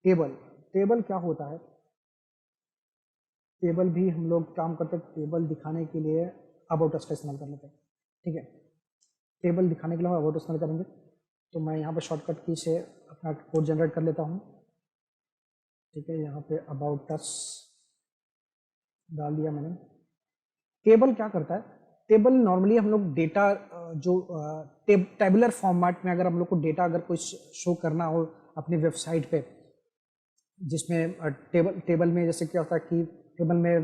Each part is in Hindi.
टेबल, टेबल क्या होता है? टेबल भी हम लोग काम करते हैं, टेबल दिखाने के लिए अबाउट अस का इस्तेमाल कर लेते हैं, ठीक है। टेबल दिखाने के लिए हम अबाउट अस इस्तेमाल करेंगे, तो मैं यहाँ पे शॉर्टकट की से अपना कोड जनरेट कर लेता हूँ, ठीक है। यहाँ पे अबाउट अस डाल दिया मैंने। टेबल क्या करता है? टेबल नॉर्मली हम लोग डेटा जो टेबुलर फॉर्मेट में, अगर हम लोग को डेटा अगर कोई शो करना हो अपनी वेबसाइट पे, जिसमें टेबल में जैसे क्या होता है कि टेबल में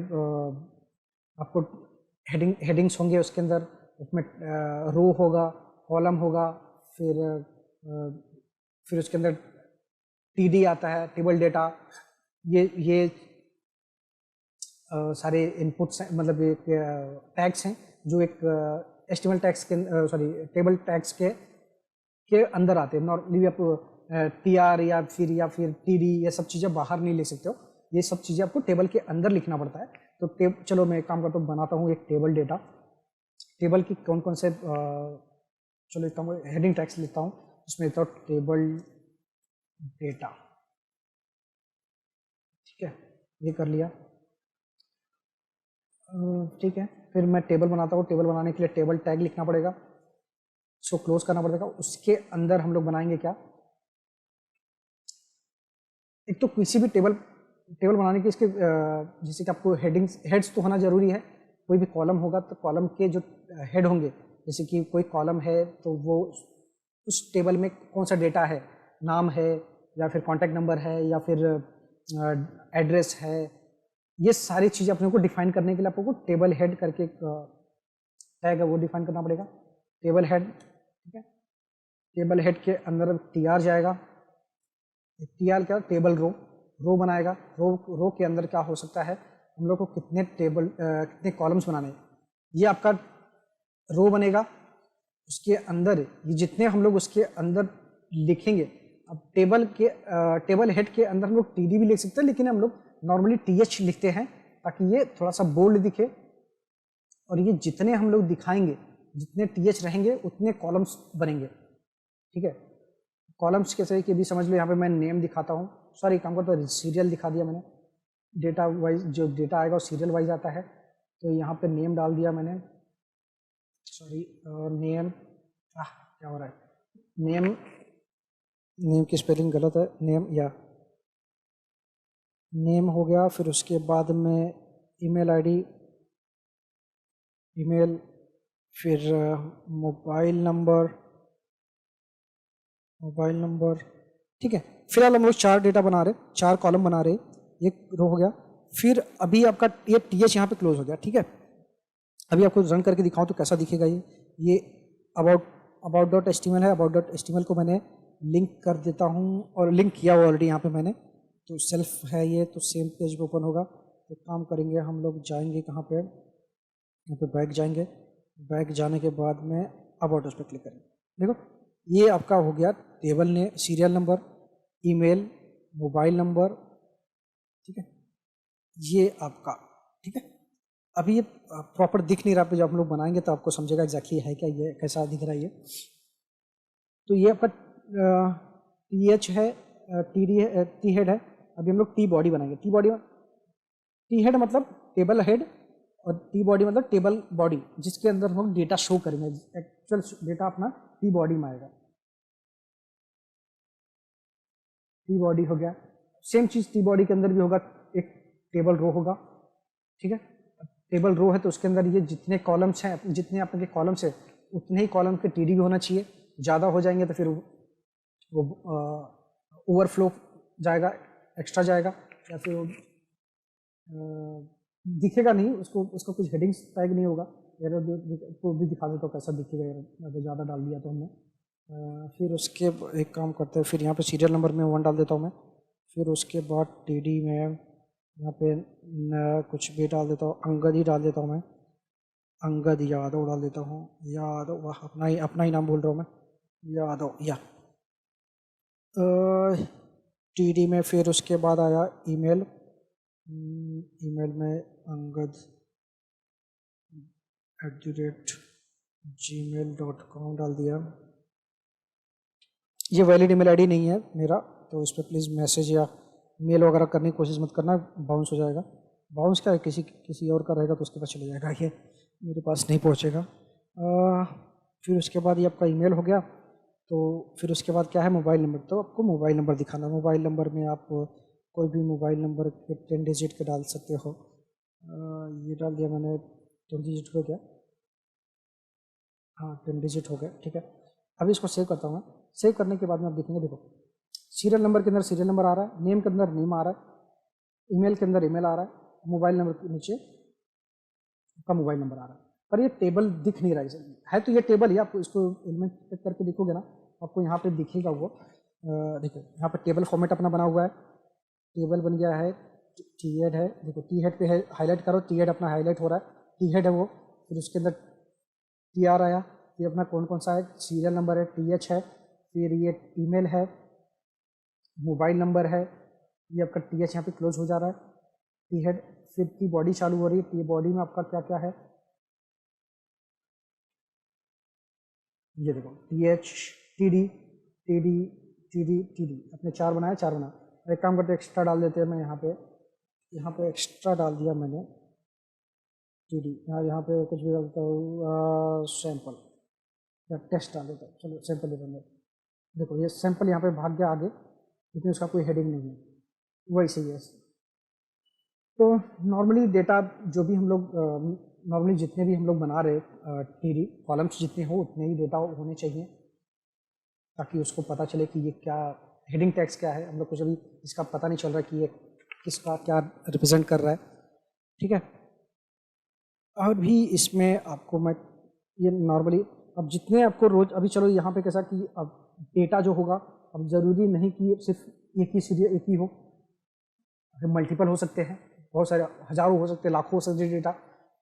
आपको हेडिंग्स होंगे, उसके अंदर उसमें रो होगा, कॉलम होगा, फिर उसके अंदर टीडी आता है, टेबल डेटा। ये सारे इनपुट्स हैं, मतलब एक टैग्स हैं जो एक एचटीएमएल टैग्स के टेबल टैग्स के अंदर आते हैं। नॉर्मली आप टीआर या फिर टीडी ये सब चीज़ें बाहर नहीं ले सकते हो, ये सब चीज़ें आपको टेबल के अंदर लिखना पड़ता है। तो चलो मैं एक काम करता हूँ, बनाता हूँ एक टेबल डेटा। टेबल की कौन कौन से चलो लिखता हूँ, हेडिंग टैग्स लिखता हूँ, उसमें लिखता हूँ टेबल डेटा, ठीक है, ये कर लिया, ठीक है। फिर मैं टेबल बनाता हूँ, टेबल बनाने के लिए टेबल टैग लिखना पड़ेगा, इसको क्लोज करना पड़ेगा। उसके अंदर हम लोग बनाएंगे क्या, एक तो किसी भी टेबल बनाने के इसके जैसे कि आपको हेड्स तो होना जरूरी है। कोई भी कॉलम होगा तो कॉलम के जो हेड होंगे, जैसे कि कोई कॉलम है तो वो उस टेबल में कौन सा डेटा है, नाम है या फिर कॉन्टैक्ट नंबर है या फिर एड्रेस है, ये सारी चीज़ें अपने को डिफाइन करने के लिए आपको टेबल हेड करके टैग है वो डिफाइन करना पड़ेगा, टेबल हेड, ठीक है। टेबल हेड के अंदर टीआर जाएगा, टीआर क्या, टेबल रो बनाएगा। रो के अंदर क्या हो सकता है, हम लोग को कितने कॉलम्स बनाने, ये आपका रो बनेगा। उसके अंदर ये जितने हम लोग उसके अंदर लिखेंगे, अब टेबल हेड के अंदर हम लोग टीडी भी लिख सकते हैं, लेकिन हम लोग नॉर्मली टीएच लिखते हैं ताकि ये थोड़ा सा बोल्ड दिखे। और ये जितने हम लोग दिखाएंगे, जितने टीएच रहेंगे उतने कॉलम्स बनेंगे, ठीक है। कॉलम्स कैसे कि भी समझ लो, यहाँ पे मैं नेम दिखाता हूँ, सॉरी काम करता हूँ, सीरियल दिखा दिया मैंने, डेटा वाइज जो डेटा आएगा वो सीरियल वाइज आता है, तो यहाँ पे नेम डाल दिया मैंने, सॉरी नेम, क्या हो रहा है, नेम की स्पेलिंग गलत है, नेम हो गया। फिर उसके बाद में ईमेल आईडी, फिर मोबाइल नंबर, ठीक है। फिलहाल हम लोग 4 डेटा बना रहे, 4 कॉलम बना रहे, एक रो हो गया। फिर अभी आपका ये टीएच यहाँ पे क्लोज हो गया, ठीक है। अभी आपको रन करके दिखाऊं तो कैसा दिखेगा ये अबाउट डॉट एचटीएमएल है। अबाउट डॉट एचटीएमएल को मैंने लिंक कर देता हूँ, और लिंक किया हुआ ऑलरेडी यहाँ पे मैंने, तो सेल्फ है ये, तो सेम पेज पे ओपन होगा। तो काम करेंगे हम लोग, जाएंगे कहाँ पे, यहाँ पे बैक जाएंगे, बैक जाने के बाद में अबाउट उस पर क्लिक करेंगे। देखो ये आपका हो गया टेबल ने serial number, email, mobile number, ठीक है, ये आपका, ठीक है। अभी ये प्रॉपर दिख नहीं रहा, पे जब हम लोग बनाएंगे तो आपको समझेगा एग्जैक्टली है क्या, ये कैसा दिख रहा है ये। तो ये आपका टी एच है, टी है, टी हेड है। अभी हम लोग टी बॉडी बनाएंगे। टी हेड मतलब टेबल हेड, और टी बॉडी मतलब टेबल बॉडी, जिसके अंदर हम डेटा शो करेंगे। एक्चुअल डेटा अपना टी बॉडी में आएगा। टी बॉडी हो गया, सेम चीज टी बॉडी के अंदर भी होगा, एक टेबल रो होगा, ठीक है। टेबल रो है तो उसके अंदर ये जितने कॉलम्स हैं, जितने आपके कॉलम्स है उतने ही कॉलम के टीडी भी होना चाहिए। ज़्यादा हो जाएंगे तो फिर वो ओवरफ्लो जाएगा, एक्स्ट्रा जाएगा, या फिर दिखेगा नहीं, उसको कुछ हेडिंग्स टैग नहीं होगा। तो भी दिखा देता हूँ कैसा दिखेगा, अगर ज़्यादा डाल दिया तो हमने। फिर उसके एक काम करते हैं, फिर यहाँ पे सीरियल नंबर में 1 डाल देता हूँ मैं। फिर उसके बाद टीडी में यहाँ पे कुछ भी डाल देता हूँ, अंगद ही डाल देता हूँ मैं, अंगद यादव डाल देता हूँ, यादव, वाह अपना ही नाम बोल रहा हूँ मैं, यादव या टीडी में। फिर उसके बाद आया ईमेल में अंगद @gmail.com डाल दिया। ये वैलिड ईमेल आईडी नहीं है मेरा, तो इस पर प्लीज़ मैसेज या मेल वगैरह करने की कोशिश मत करना, बाउंस हो जाएगा। बाउंस क्या है, किसी किसी और का रहेगा तो उसके पास चले जाएगा, ये मेरे पास नहीं पहुँचेगा। फिर उसके बाद ये आपका ईमेल हो गया। तो फिर उसके बाद क्या है, मोबाइल नंबर। तो आपको मोबाइल नंबर दिखाना। मोबाइल नंबर में आप कोई भी मोबाइल नंबर के 10 डिजिट के डाल सकते हो। ये डाल दिया मैंने, 10 डिजिट हो गया। हाँ 10 डिजिट हो गया, ठीक है। अभी इसको सेव करता हूँ मैं। सेव करने के बाद में आप देखेंगे, देखो सीरियल नंबर के अंदर सीरियल नंबर आ रहा है, नेम के अंदर नेम आ रहा है, ईमेल के अंदर ईमेल आ रहा है, मोबाइल नंबर के नीचे आपका मोबाइल नंबर आ रहा है। पर ये टेबल दिख नहीं रहा है, तो ये टेबल ही, आप इसको एलिमेंट पे करके देखोगे ना, आपको यहाँ पे दिखेगा वो। देखो यहाँ पे टेबल फॉर्मेट अपना बना हुआ है, टेबल बन गया है। टी हेड है, देखो टी हेड पे है, हाईलाइट करो, टी हेड अपना हाईलाइट हो रहा है, टी हेड है वो। फिर उसके अंदर टी आर आया, ये अपना कौन कौन सा है, सीरियल नंबर है, टी एच है, फिर ये ईमेल है, मोबाइल नंबर है, ये आपका टी एच यहाँ पे क्लोज हो जा रहा है, टी हेड। फिर टी बॉडी चालू हो रही है, टी बॉडी में आपका क्या क्या है, ये देखो T H, T D, T D, T D, T D, अपने 4 बनाया, 4 बना। एक काम करते एक्स्ट्रा डाल देते हैं, मैं यहाँ पे एक्स्ट्रा डाल दिया मैंने टी डी। यहाँ पे कुछ भी डालता हूँ, सैंपल या टेस्ट डाल देता हूँ, चलो सैंपल दे देंगे। देखो ये सैंपल यहाँ पे भाग गया आगे, लेकिन उसका कोई हेडिंग नहीं है, वही सही है। तो नॉर्मली डेटा जो भी हम लोग नॉर्मली जितने भी हम लोग बना रहे टी डी कॉलम्स जितने हो उतने ही डेटा होने चाहिए, ताकि उसको पता चले कि ये क्या हेडिंग टैग्स क्या है। हम लोग को जब इसका पता नहीं चल रहा कि ये किसका क्या रिप्रेजेंट कर रहा है, ठीक है। और भी इसमें आपको मैं ये नॉर्मली, अब जितने आपको रोज, अभी चलो यहाँ पे कैसा कि अब डेटा जो होगा, अब ज़रूरी नहीं कि सिर्फ एक ही सीरियल एक ही हो, मल्टीपल हो सकते हैं, बहुत सारे हज़ारों हो सकते हैं, लाखों हो सकते हैं डेटा।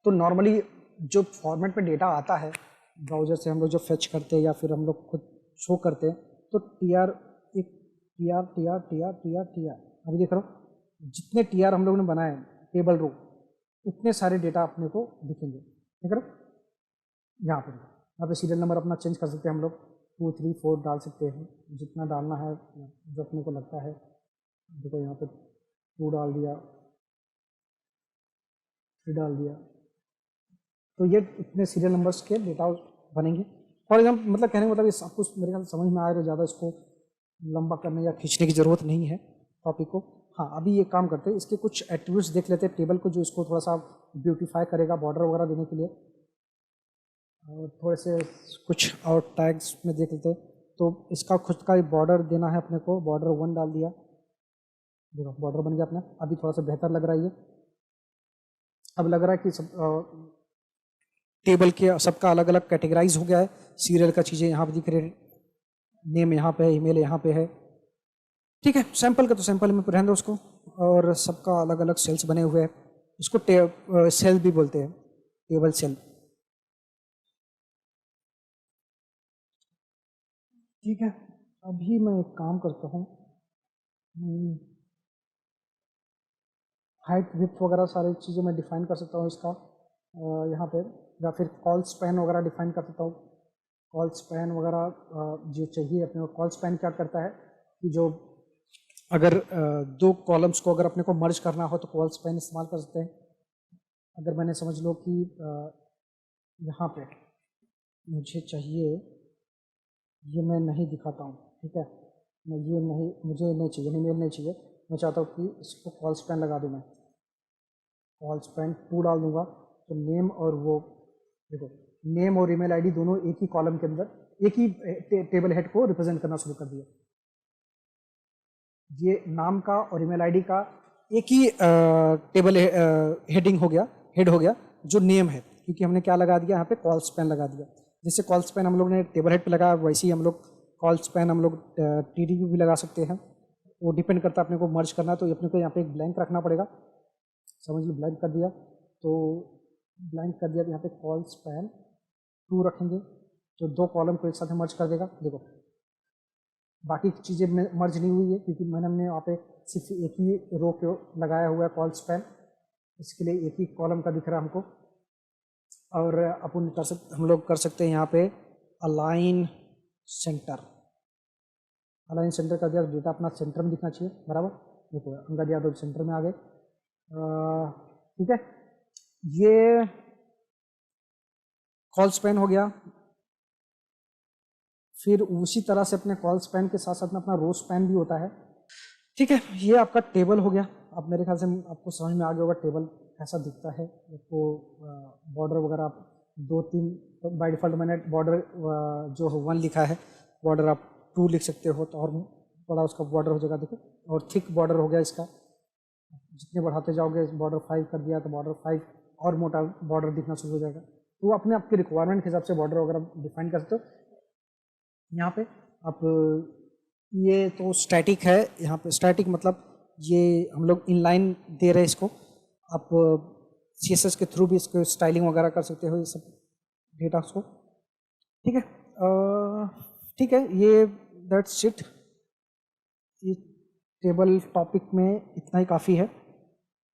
तो नॉर्मली जो फॉर्मेट पे डेटा आता है ब्राउज़र से हम लोग जो फेच करते हैं या फिर हम लोग खुद शो करते हैं, तो टी आर, एक T R T R T R T R T R, अभी देख रहे हो जितने टी आर हम लोग ने बनाए टेबल रो, उतने सारे डेटा अपने को दिखेंगे, ठीक है। यहाँ पे सीरियल नंबर अपना चेंज कर सकते हैं हम लोग, 2 3 4 डाल सकते हैं, जितना डालना है जो अपने को लगता है। देखो यहाँ पे 2 डाल दिया, 3 डाल दिया, तो ये इतने सीरियल नंबर्स के डेटा बनेंगे। फॉर एग्जाम्पल, मतलब कहने का मतलब ये सब कुछ मेरे ख्याल समझ में आया, तो ज़्यादा इसको लंबा करने या खींचने की ज़रूरत नहीं है टॉपिक को। हाँ अभी ये काम करते हैं, इसके कुछ एट्रीब्यूट्स देख लेते हैं टेबल को, जो इसको थोड़ा सा ब्यूटीफाई करेगा बॉर्डर वगैरह देने के लिए। और थोड़े से कुछ और टैग्स में देख लेते हैं। तो इसका खुद का बॉर्डर देना है अपने को, बॉर्डर 1 डाल दिया, देखो बॉर्डर बन गया अपना। अभी थोड़ा सा बेहतर लग रहा है ये, अब लग रहा है कि सब टेबल के सबका अलग अलग कैटेगराइज हो गया है। सीरियल का चीज़ें यहाँ पर दिख रही है, नेम यहाँ पे है, ईमेल यहाँ पे है, ठीक है। सैंपल का तो सैंपल में रहने दो उसको, और सबका अलग अलग सेल्स बने हुए हैं, इसको सेल भी बोलते हैं, टेबल सेल, ठीक है। अभी मैं एक काम करता हूँ, हाइट विड्थ वगैरह सारी चीज़ें मैं डिफाइन कर सकता हूँ इसका यहाँ पे, या फिर कॉल स्पैन वगैरह डिफाइन कर सकता हूँ। कॉल स्पैन वगैरह जो चाहिए अपने को, कॉल स्पैन क्या करता है कि जो अगर 2 कॉलम्स को अगर अपने को मर्ज करना हो तो कॉल स्पैन इस्तेमाल कर सकते हैं। अगर मैंने समझ लो कि यहाँ पे मुझे चाहिए, ये मैं नहीं दिखाता हूँ, ठीक है, मैं ये नहीं, मुझे नहीं चाहिए, नहीं मेल नहीं चाहिए, मैं चाहता हूँ कि इसको कॉल स्पैन लगा दूँ, मैं कॉल स्पैन 2 डाल दूंगा। तो नेम और वो, देखो नेम और ईमेल आईडी दोनों एक ही कॉलम के अंदर एक ही टेबल हेड को रिप्रेजेंट करना शुरू कर दिया। ये नाम का और ईमेल आईडी का एक ही टेबल हेडिंग हो गया, हेड हो गया, जो नेम है, क्योंकि हमने क्या लगा दिया यहाँ पे, कॉल स्पैन लगा दिया। जैसे कॉल स्पैन हम लोग ने टेबल हेड पे लगाया, वैसे ही हम लोग कॉल स्पैन हम लोग टीडी पे भी लगा सकते हैं। वो डिपेंड करता है अपने को मर्ज करना, तो अपने को यहाँ पे एक ब्लैंक रखना पड़ेगा। समझ लो ब्लैंक कर दिया, तो ब्लैंक कर दिया, तो यहाँ पे कॉल स्पैन 2 रखेंगे, तो 2 कॉलम को एक साथ मर्ज कर देगा। देखो बाकी चीज़ें मर्ज नहीं हुई है, क्योंकि हमने वहाँ पे सिर्फ एक ही रो को लगाया हुआ है कॉल स्पैन, इसके लिए एक ही कॉलम का दिख रहा है हमको। और अपन हम लोग कर सकते हैं यहाँ पे अलाइन सेंटर, अलाइन सेंटर कर दिया, डेटा अपना सेंटर में दिखना चाहिए, बराबर। देखो अंगद यादव सेंटर में आ गए। ठीक है, ये कॉल स्पैन हो गया। फिर उसी तरह से अपने कॉल स्पैन के साथ साथ में अपना रो स्पैन भी होता है। ठीक है, ये आपका टेबल हो गया। अब मेरे ख्याल से आपको समझ में आ गया होगा टेबल कैसा दिखता है। आपको बॉर्डर वगैरह आप 2-3 बाय डिफ़ॉल्ट मैंने बॉर्डर जो 1 लिखा है, बॉर्डर आप 2 लिख सकते हो तो और बड़ा उसका बॉर्डर हो जाएगा। देखो, और थिक बॉर्डर हो गया इसका। जितने बढ़ाते जाओगे बॉर्डर 5 कर दिया तो बॉर्डर 5 और मोटा बॉर्डर दिखना शुरू हो जाएगा। तो अपने आपके रिक्वायरमेंट के हिसाब से बॉर्डर वगैरह डिफाइन कर सकते हो। यहाँ पे आप ये तो स्टैटिक है। यहाँ पे स्टैटिक मतलब ये हम लोग इनलाइन दे रहे हैं इसको। आप CSS के थ्रू भी इसको स्टाइलिंग वगैरह कर सकते हो, ये सब डेटा को। ठीक है, ठीक है, ये दैट्स इट। ये टेबल टॉपिक में इतना ही काफ़ी है।